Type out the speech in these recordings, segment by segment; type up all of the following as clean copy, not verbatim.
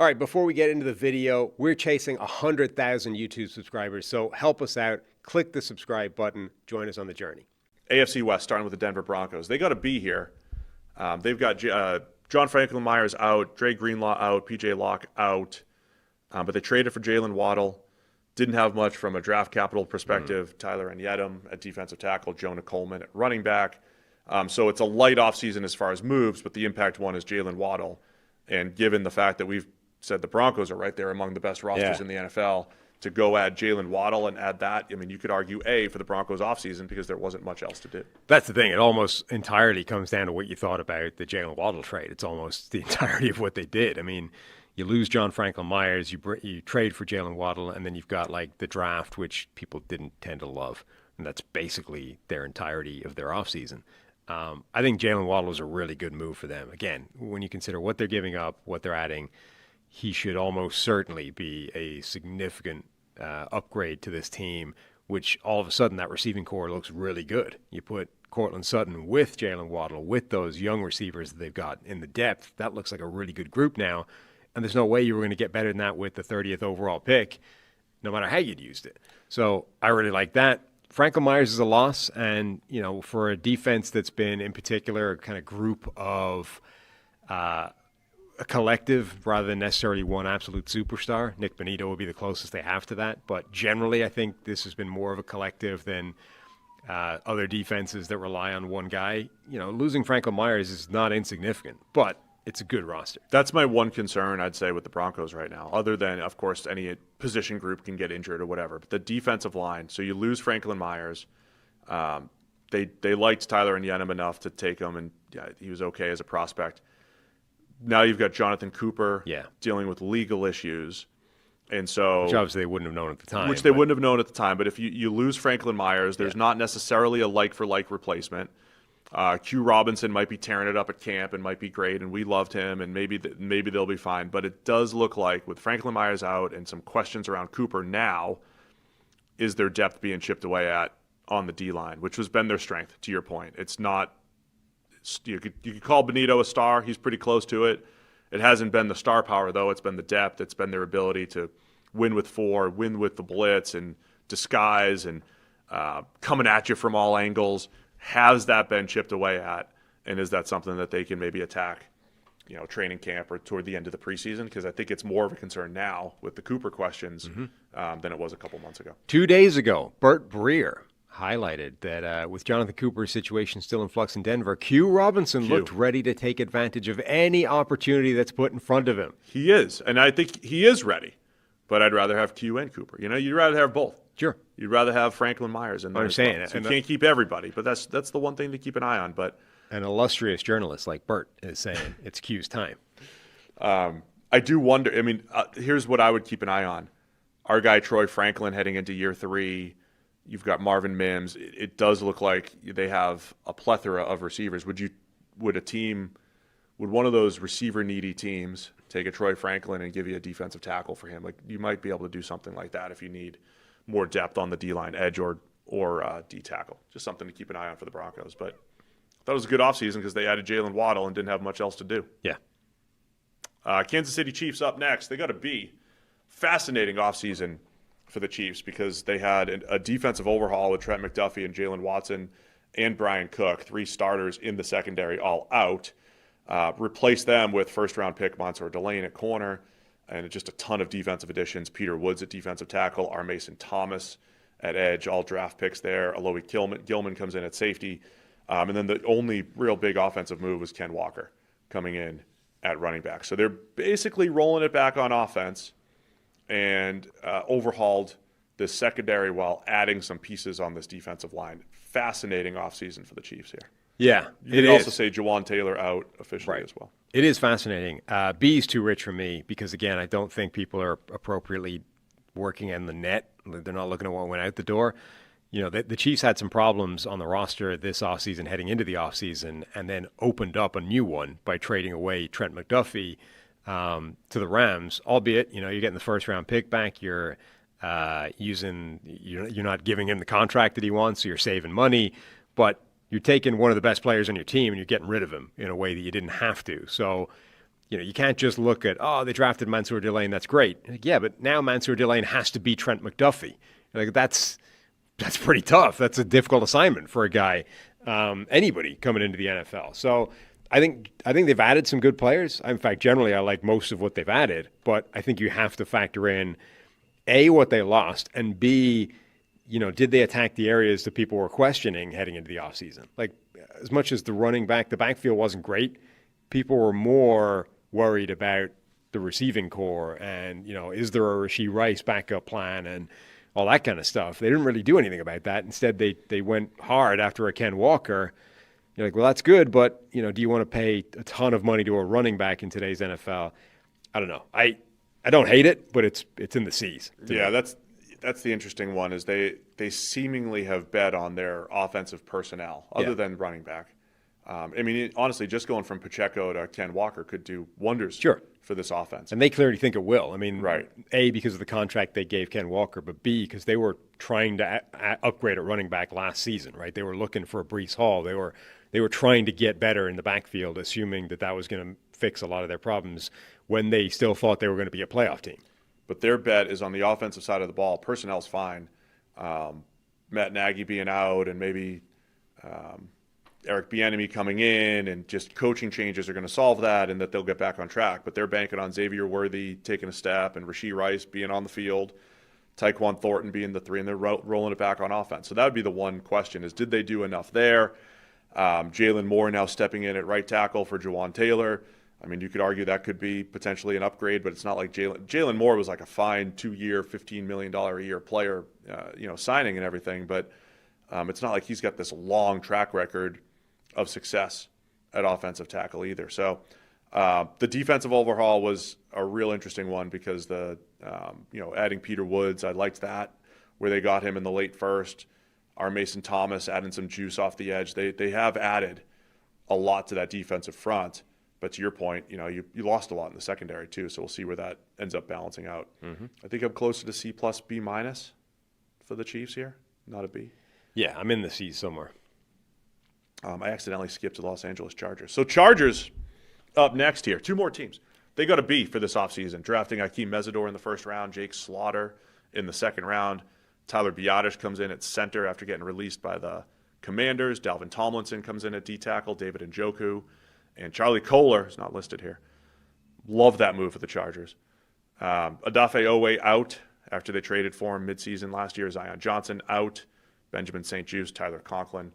All right, before we get into the video, we're chasing 100,000 YouTube subscribers, so help us out. Click the subscribe button. Join us on the journey. AFC West, starting with the Denver Broncos. They got to be here. They've got John Franklin Myers out, Dre Greenlaw out, PJ Locke out, but they traded for Jalen Waddle. Didn't have much from a draft capital perspective. Tyler Enyedam at defensive tackle, Jonah Coleman at running back. So it's a light offseason as far as moves, but the impact one is Jalen Waddle. And given the fact that we've said the Broncos are right there among the best rosters in the NFL, to go add Jalen Waddle and add that, I mean, you could argue for the Broncos offseason because there wasn't much else to do. That's the thing. It almost entirely comes down to what you thought about the Jalen Waddle trade. It's almost the entirety of what they did. I mean, you lose John Franklin Myers, you trade for Jalen Waddle, and then you've got like the draft, which people didn't tend to love. And that's basically their entirety of their offseason. I think Jalen Waddle is a really good move for them. Again, when you consider what they're giving up, what they're adding, he should almost certainly be a significant upgrade to this team, which all of a sudden that receiving core looks really good. You put Courtland Sutton with Jalen Waddle, with those young receivers that they've got in the depth, that looks like a really good group now. And there's no way you were going to get better than that with the 30th overall pick, no matter how you'd used it. So I really like that. Franklin Myers is a loss, and, you know, for a defense that's been, in particular, a kind of group of a collective rather than necessarily one absolute superstar. Nick Bonito would be the closest they have to that. But generally, I think this has been more of a collective than other defenses that rely on one guy. You know, losing Franklin Myers is not insignificant, but it's a good roster. That's my one concern, I'd say, with the Broncos right now, other than, of course, any position group can get injured or whatever. But the defensive line, so you lose Franklin Myers. They liked Tyler Enyedam enough to take him, and he was okay as a prospect. Now you've got Jonathan Cooper dealing with legal issues. And so, which obviously they wouldn't have known at the time. Which they wouldn't have known at the time. But if you lose Franklin Myers, there's not necessarily a like-for-like replacement. Q Robinson might be tearing it up at camp and might be great, and we loved him, and maybe they'll be fine. But it does look like, with Franklin Myers out and some questions around Cooper now, is their depth being chipped away at on the D-line, which has been their strength, to your point. It's not – you could call Bonito a star. He's pretty close to it. It hasn't been the star power, though. It's been the depth. It's been their ability to win with four, win with the blitz, and disguise, and coming at you from all angles. Has that been chipped away at, and is that something that they can maybe attack, you know, training camp or toward the end of the preseason? Because I think it's more of a concern now with the Cooper questions than it was a couple months ago. 2 days ago, Bert Breer highlighted that with Jonathan Cooper's situation still in flux in Denver, Q Robinson looked ready to take advantage of any opportunity that's put in front of him. He is, and I think he is ready, but I'd rather have Q and Cooper. You know, you'd rather have both. Sure. You'd rather have Franklin Myers in there. I'm saying it. So you can't keep everybody, but that's the one thing to keep an eye on. But an illustrious journalist like Bert is saying it's Q's time. I do wonder. I mean, here's what I would keep an eye on. Our guy Troy Franklin heading into year 3. You've got Marvin Mims. It does look like they have a plethora of receivers. Would one of those receiver needy teams take a Troy Franklin and give you a defensive tackle for him? Like, you might be able to do something like that if you need more depth on the D-line, edge or D-tackle. Just something to keep an eye on for the Broncos. But I thought it was a good offseason because they added Jalen Waddle and didn't have much else to do. Yeah. Kansas City Chiefs up next. They got to be fascinating offseason for the Chiefs because they had a defensive overhaul with Trent McDuffie and Jalen Watson and Brian Cook, 3 starters in the secondary, all out. Replace them with first-round pick Mansour Delane at corner, and just a ton of defensive additions. Peter Woods at defensive tackle, R. Mason Thomas at edge, all draft picks there. Alohi Gilman comes in at safety. And then the only real big offensive move was Ken Walker coming in at running back. So they're basically rolling it back on offense and overhauled this secondary while adding some pieces on this defensive line. Fascinating offseason for the Chiefs here. Yeah, you can also say Jawan Taylor out officially as well. It is fascinating. B is too rich for me because, again, I don't think people are appropriately working in the net. They're not looking at what went out the door. You know, the Chiefs had some problems on the roster this offseason heading into the offseason and then opened up a new one by trading away Trent McDuffie to the Rams, albeit, you know, you're getting the first-round pick back. You're not giving him the contract that he wants, so you're saving money. But you're taking one of the best players on your team and you're getting rid of him in a way that you didn't have to. So you can't just look at, oh, they drafted Mansour Delane, that's great. Like, yeah, but now Mansour Delane has to be Trent McDuffie. Like that's pretty tough. That's a difficult assignment for a guy, anybody coming into the NFL. So I think they've added some good players. In fact, generally, I like most of what they've added. But I think you have to factor in A, what they lost, and B, did they attack the areas that people were questioning heading into the offseason? Like, as much as the backfield wasn't great, people were more worried about the receiving core and, is there a Rashee Rice backup plan and all that kind of stuff. They didn't really do anything about that. Instead, they went hard after a Ken Walker. You're like, well, that's good, but, do you want to pay a ton of money to a running back in today's NFL? I don't know. I don't hate it, but it's in the C's. Yeah, that's the interesting one is they seemingly have bet on their offensive personnel other than running back. Honestly, just going from Pacheco to Ken Walker could do wonders for this offense. And they clearly think it will. Right. A, because of the contract they gave Ken Walker, but B, because they were trying to upgrade at running back last season, right? They were looking for a Breece Hall. They were trying to get better in the backfield, assuming that was going to fix a lot of their problems when they still thought they were going to be a playoff team. But their bet is on the offensive side of the ball. Personnel's fine. Matt Nagy being out and maybe Eric Bieniemy coming in and just coaching changes are going to solve that and that they'll get back on track. But they're banking on Xavier Worthy taking a step and Rashee Rice being on the field, Tyquan Thornton being the 3, and they're rolling it back on offense. So that would be the one question is, did they do enough there? Jalen Moore now stepping in at right tackle for Jawan Taylor. You could argue that could be potentially an upgrade, but it's not like Jalen Moore was like a fine 2-year, $15 million a year player, signing and everything. But it's not like he's got this long track record of success at offensive tackle either. So the defensive overhaul was a real interesting one because adding Peter Woods, I liked that, where they got him in the late first. Our Mason Thomas adding some juice off the edge. They have added a lot to that defensive front. But to your point, you lost a lot in the secondary too, so we'll see where that ends up balancing out. Mm-hmm. I think I'm closer to C+, B- for the Chiefs here, not a B. Yeah, I'm in the C's somewhere. I accidentally skipped to the Los Angeles Chargers. So Chargers up next here. 2 more teams. They got a B for this offseason, drafting Akeem Mesidor in the first round, Jake Slaughter in the second round. Tyler Biadasz comes in at center after getting released by the Commanders. Dalvin Tomlinson comes in at D-tackle, David Njoku. And Charlie Kohler is not listed here. Love that move for the Chargers. Odafe Owe out after they traded for him midseason last year. Zion Johnson out. Benjamin St. Juste, Tyler Conklin.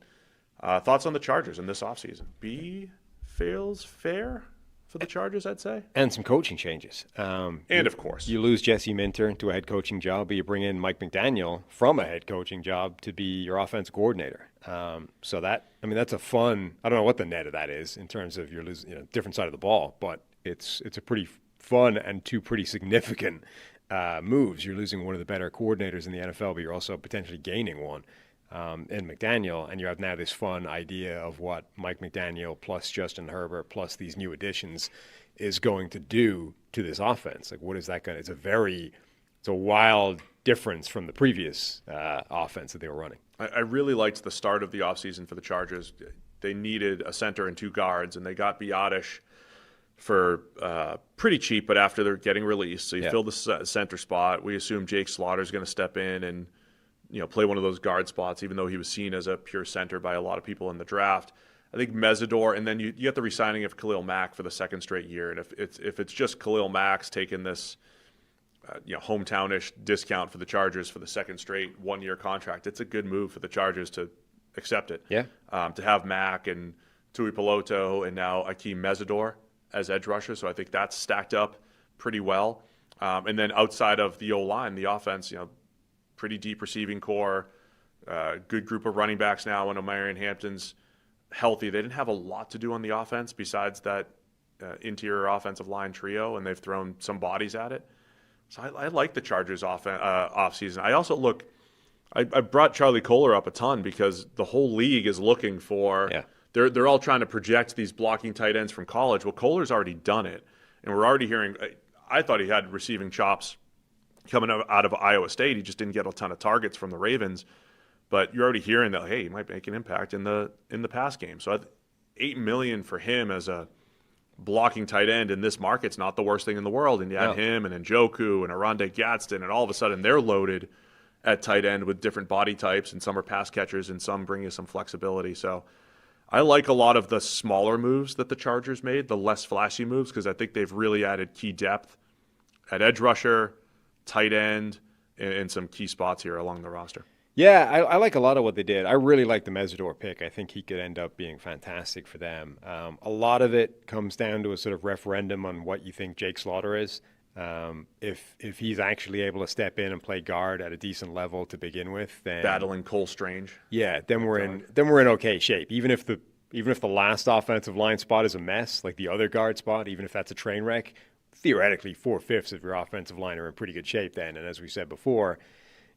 Thoughts on the Chargers in this offseason? B feels fair for the Chargers, I'd say. And some coaching changes. Of course. You lose Jesse Minter to a head coaching job, but you bring in Mike McDaniel from a head coaching job to be your offense coordinator. So that's a fun, I don't know what the net of that is in terms of you're losing, different side of the ball, but it's a pretty fun and 2 pretty significant moves. You're losing one of the better coordinators in the NFL, but you're also potentially gaining one. In McDaniel, and you have now this fun idea of what Mike McDaniel plus Justin Herbert plus these new additions is going to do to this offense. Like, what is that going to? It's a wild difference from the previous offense that they were running. I really liked the start of the offseason for the Chargers. They needed a center and 2 guards, and they got Biadasz for pretty cheap, but after they're getting released. So you fill the center spot. We assume Jake Slaughter is going to step in and play one of those guard spots, even though he was seen as a pure center by a lot of people in the draft. I think Mesidor, and then you get the re-signing of Khalil Mack for the 2nd straight year. And if it's just Khalil Mack's taking this hometownish discount for the Chargers for the 2nd straight 1-year contract, it's a good move for the Chargers to accept it. Yeah. To have Mack and Tui Peloto and now Akeem Mesidor as edge rushers. So I think that's stacked up pretty well. And then outside of the O-line, the offense, pretty deep receiving core, good group of running backs now when Omarion Hampton's healthy. They didn't have a lot to do on the offense besides that interior offensive line trio, and they've thrown some bodies at it. So I like the Chargers offseason. I also I brought Charlie Kohler up a ton because the whole league is looking for they're all trying to project these blocking tight ends from college. Well, Kohler's already done it, and we're already hearing I thought he had receiving chops coming out of Iowa State. He just didn't get a ton of targets from the Ravens, but you're already hearing that, hey, he might make an impact in the pass game. So $8 million for him as a blocking tight end in this market's not the worst thing in the world. And you had him and Njoku and Aronde Gadsden, and all of a sudden they're loaded at tight end with different body types, and some are pass catchers and some bring you some flexibility. So I like a lot of the smaller moves that the Chargers made, the less flashy moves, because I think they've really added key depth at edge rusher, tight end, and some key spots here along the roster. Yeah, I like a lot of what they did. I really like the Mesidor pick. I think he could end up being fantastic for them. A lot of it comes down to a sort of referendum on what you think Jake Slaughter is. If he's actually able to step in and play guard at a decent level to begin with, then battling Cole Strange. Yeah, then we're in okay shape. Even if the last offensive line spot is a mess, like the other guard spot, even if that's a train wreck, theoretically 4/5 of your offensive line are in pretty good shape then. And as we said before,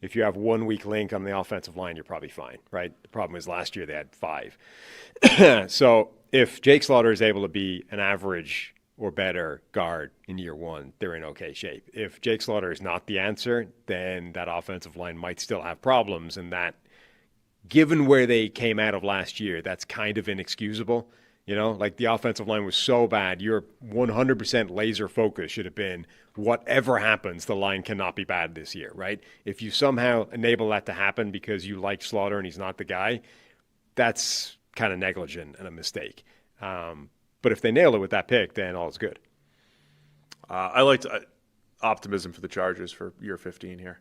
if you have one weak link on the offensive line, you're probably fine, right? The problem is last year they had 5. So if Jake Slaughter is able to be an average or better guard in year 1, they're in okay shape. If Jake Slaughter is not the answer, then that offensive line might still have problems, and that, given where they came out of last year, that's kind of inexcusable. You know, like the offensive line was so bad, your 100% laser focus should have been whatever happens, the line cannot be bad this year, right? If you somehow enable that to happen because you like Slaughter and he's not the guy, that's kind of negligent and a mistake. But if they nail it with that pick, then all is good. I liked optimism for the Chargers for year 15 here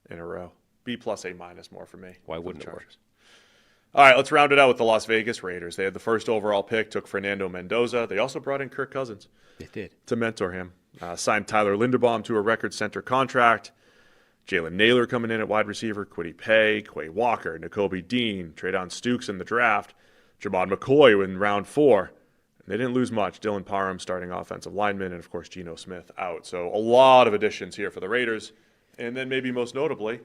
in a row. B+, A- more for me. Why wouldn't it work? All right, let's round it out with the Las Vegas Raiders. They had the first overall pick, took Fernando Mendoza. They also brought in Kirk Cousins. They did. To mentor him. Signed Tyler Linderbaum to a record center contract. Jalen Naylor coming in at wide receiver. Kwity Paye, Quay Walker, Nakobe Dean, Traydon Stukes in the draft. Jamon McCoy in round 4. And they didn't lose much. Dylan Parham starting offensive lineman, and, of course, Geno Smith out. So a lot of additions here for the Raiders. And then maybe most notably,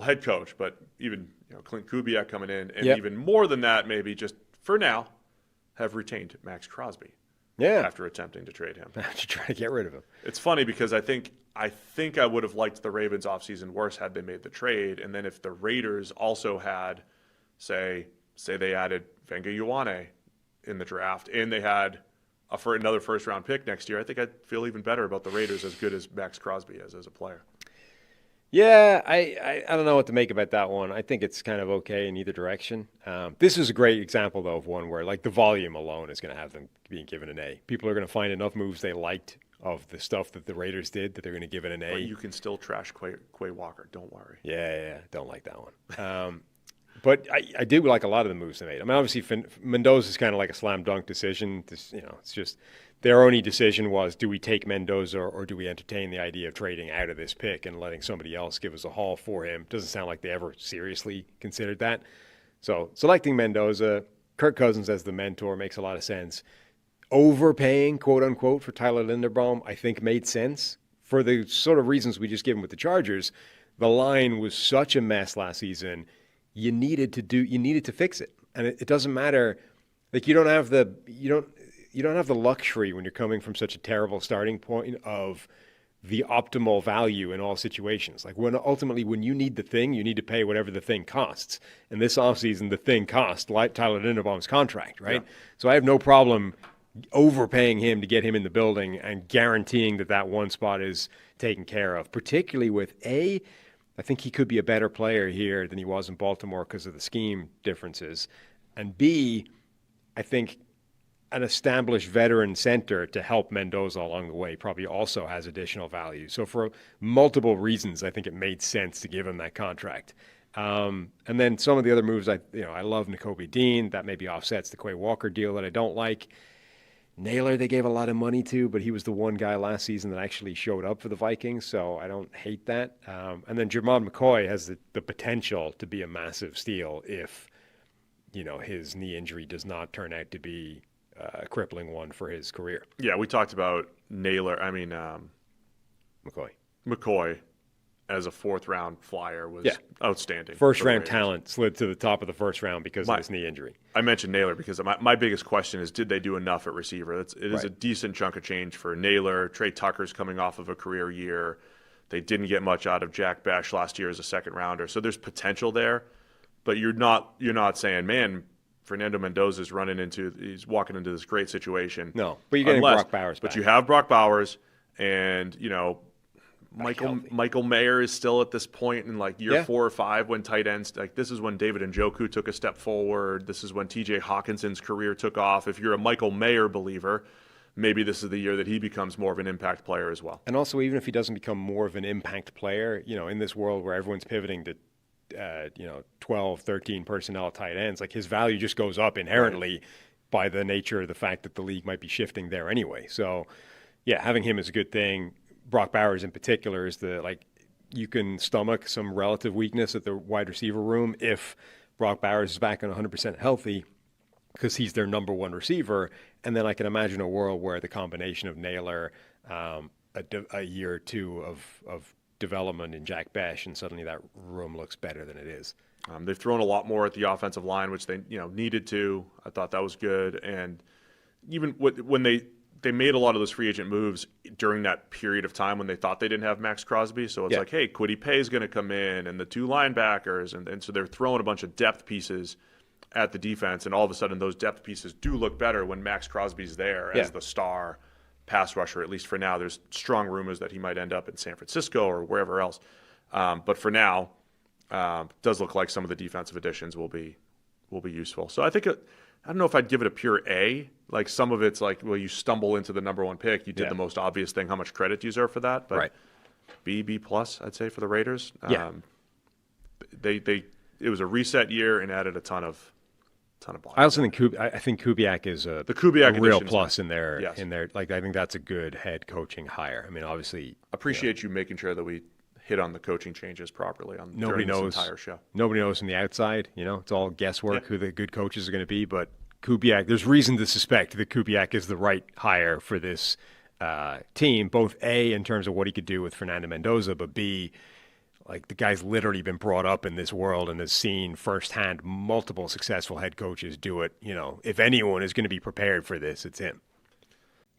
head coach, but even Clint Kubiak coming in, and even more than that, maybe just for now, have retained Max Crosby. Yeah. After attempting to trade him. After trying to get rid of him. It's funny because I think I would have liked the Ravens offseason worse had they made the trade, and then if the Raiders also had, say they added Venga Ioane in the draft, and they had another first-round pick next year, I think I'd feel even better about the Raiders, as good as Max Crosby is as a player. Yeah, I don't know what to make about that one. I think it's kind of okay in either direction. This is a great example, though, of one where like the volume alone is going to have them being given an A. People are going to find enough moves they liked of the stuff that the Raiders did that they're going to give it an A. But you can still trash Quay Walker. Don't worry. Yeah, don't like that one. But I do like a lot of the moves they made. I mean, obviously, Mendoza is kind of like a slam dunk decision. It's just their only decision was, do we take Mendoza or do we entertain the idea of trading out of this pick and letting somebody else give us a haul for him? Doesn't sound like they ever seriously considered that. So selecting Mendoza, Kirk Cousins as the mentor makes a lot of sense. Overpaying, quote unquote, for Tyler Linderbaum, I think made sense for the sort of reasons we just given with the Chargers. The line was such a mess last season. You needed to fix it, and it doesn't matter. Like you don't have the luxury when you're coming from such a terrible starting point of the optimal value in all situations. Like when you need the thing, you need to pay whatever the thing costs. And this offseason, the thing cost like Tyler Linderbaum's contract, right? Yeah. So I have no problem overpaying him to get him in the building and guaranteeing that one spot is taken care of, particularly with I think he could be a better player here than he was in Baltimore because of the scheme differences. And B, I think an established veteran center to help Mendoza along the way probably also has additional value. So for multiple reasons, I think it made sense to give him that contract. And then some of the other moves, I love Nakobe Dean. That maybe offsets the Quay Walker deal that I don't like. Naylor, they gave a lot of money to, but he was the one guy last season that actually showed up for the Vikings, so I don't hate that. And then Jamon McCoy has the potential to be a massive steal if, his knee injury does not turn out to be a crippling one for his career. Yeah, we talked about McCoy as a fourth-round flyer was outstanding. First-round talent slid to the top of the first round because of his knee injury. I mentioned Naylor because my biggest question is, did they do enough at receiver? It is a decent chunk of change for Naylor. Trey Tucker's coming off of a career year. They didn't get much out of Jack Besh last year as a second-rounder. So there's potential there, but you're not saying, man, Fernando Mendoza's he's walking into this great situation. No, but you're getting Brock Bowers back. But you have Brock Bowers, and Michael Mayer is still at this point in like year 4 or 5 when tight ends, like this is when David Njoku took a step forward. This is when TJ Hawkinson's career took off. If you're a Michael Mayer believer, maybe this is the year that he becomes more of an impact player as well. And also, even if he doesn't become more of an impact player, in this world where everyone's pivoting to 12, 13 personnel tight ends, like his value just goes up inherently by the nature of the fact that the league might be shifting there anyway. So yeah, having him is a good thing. Brock Bowers in particular is you can stomach some relative weakness at the wide receiver room if Brock Bowers is back and 100% healthy, because he's their number one receiver. And then I can imagine a world where the combination of Naylor, a year or two of development in Jack Besh, and suddenly that room looks better than it is. They've thrown a lot more at the offensive line, which they needed to. I thought that was good. And even when they made a lot of those free agent moves during that period of time when they thought they didn't have Max Crosby. So it's like, hey, Kwity Paye is going to come in, and the 2 linebackers. And so they're throwing a bunch of depth pieces at the defense. And all of a sudden, those depth pieces do look better when Max Crosby's there as the star pass rusher, at least for now. There's strong rumors that he might end up in San Francisco or wherever else. But for now, it does look like some of the defensive additions will be useful. So I think I don't know if I'd give it a pure A. Like some of it's like, well, you stumble into the number 1 pick. You did the most obvious thing. How much credit do you deserve for that? But B plus, I'd say, for the Raiders. It was a reset year and added a ton of bodies. I also think Kubiak is a real plus in there. Yes. I think that's a good head coaching hire. I mean, obviously, appreciate you making sure that we hit on the coaching changes properly during this entire show. Nobody knows from the outside. It's all guesswork who the good coaches are going to be. But Kubiak, there's reason to suspect that Kubiak is the right hire for this team, both A, in terms of what he could do with Fernando Mendoza, but B, like the guy's literally been brought up in this world and has seen firsthand multiple successful head coaches do it. If anyone is going to be prepared for this, it's him.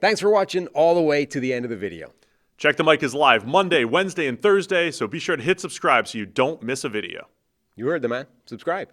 Thanks for watching all the way to the end of the video. Check the Mic is live Monday, Wednesday, and Thursday, so be sure to hit subscribe so you don't miss a video. You heard the man. Subscribe.